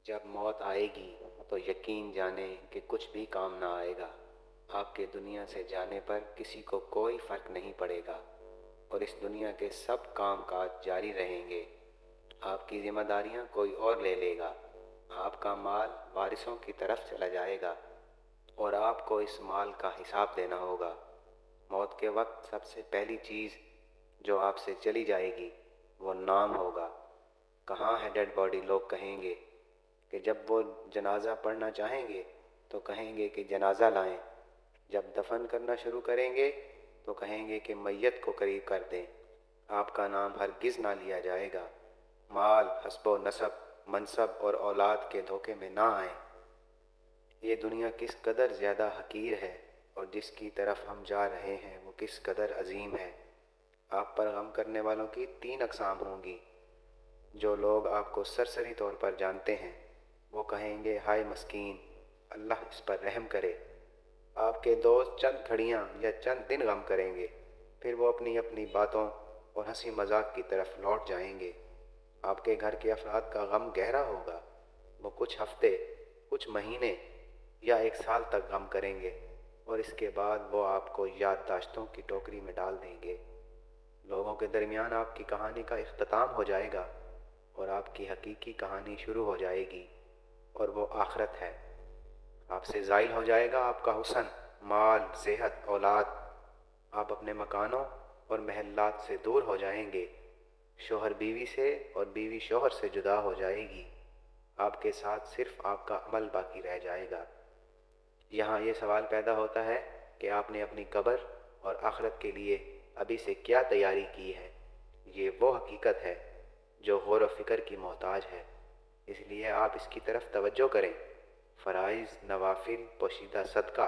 जब मौत आएगी तो यकीन जाने कि कुछ भी काम ना आएगा। आपके दुनिया से जाने पर किसी को कोई फ़र्क नहीं पड़ेगा और इस दुनिया के सब काम काज जारी रहेंगे। आपकी जिम्मेदारियां कोई और ले लेगा। आपका माल वारिसों की तरफ चला जाएगा और आपको इस माल का हिसाब देना होगा। मौत के वक्त सबसे पहली चीज़ जो आपसे चली जाएगी वो नाम होगा। कहाँ है डेड बॉडी, लोग कहेंगे कि जब वो जनाजा पढ़ना चाहेंगे तो कहेंगे कि जनाजा लाएं। जब दफन करना शुरू करेंगे तो कहेंगे कि मैयत को करीब कर दें। आपका नाम हरगिज़ ना लिया जाएगा। माल, हस्बो नसब, मनसब और औलाद के धोखे में ना आए। ये दुनिया किस कदर ज़्यादा हकीर है और जिसकी तरफ हम जा रहे हैं वो किस कदर अजीम है। आप पर गम करने वालों की 3 अक़साम होंगी। जो लोग आपको सरसरी तौर पर जानते हैं वो कहेंगे हाय मस्कीन, अल्लाह इस पर रहम करे। आपके दोस्त चंद घड़ियाँ या चंद दिन गम करेंगे, फिर वो अपनी अपनी बातों और हंसी मजाक की तरफ लौट जाएंगे। आपके घर के अफराद का गम गहरा होगा। वो कुछ हफ्ते, कुछ महीने या 1 साल तक गम करेंगे और इसके बाद वो आपको याददाश्तों की टोकरी में डाल देंगे। लोगों के दरमियान आपकी कहानी का इख्तिताम हो जाएगा और आपकी हकीकी कहानी शुरू हो जाएगी और वो आखिरत है। आपसे ज़ाइल हो जाएगा आपका हुस्न, माल, सेहत, औलाद। आप अपने मकानों और महल्लात से दूर हो जाएंगे। शोहर बीवी से और बीवी शोहर से जुदा हो जाएगी। आपके साथ सिर्फ आपका अमल बाकी रह जाएगा। यहाँ ये सवाल पैदा होता है कि आपने अपनी कब्र और आखिरत के लिए अभी से क्या तैयारी की है। ये वो हकीकत है जो गौर व फिक्र की मोहताज है, इसलिए आप इसकी तरफ तवज्जो करें। फ़राइज़, नवाफिल, पोशीदा सदका,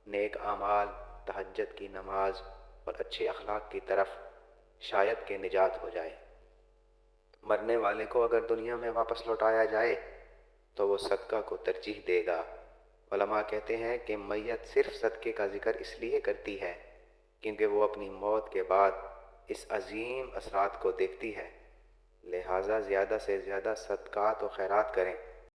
नेक आमाल, तहज्जुद की नमाज और अच्छे अखलाक की तरफ शायद के निजात हो जाए। मरने वाले को अगर दुनिया में वापस लौटाया जाए तो वो सदका को तरजीह देगा। उलमा कहते हैं कि मैयत सिर्फ सदक़े का ज़िक्र इसलिए करती है क्योंकि वो अपनी मौत के बाद इस अजीम असरात को देखती है। लिहाजा ज़्यादा से ज़्यादा सदक़ात व खैरात करें।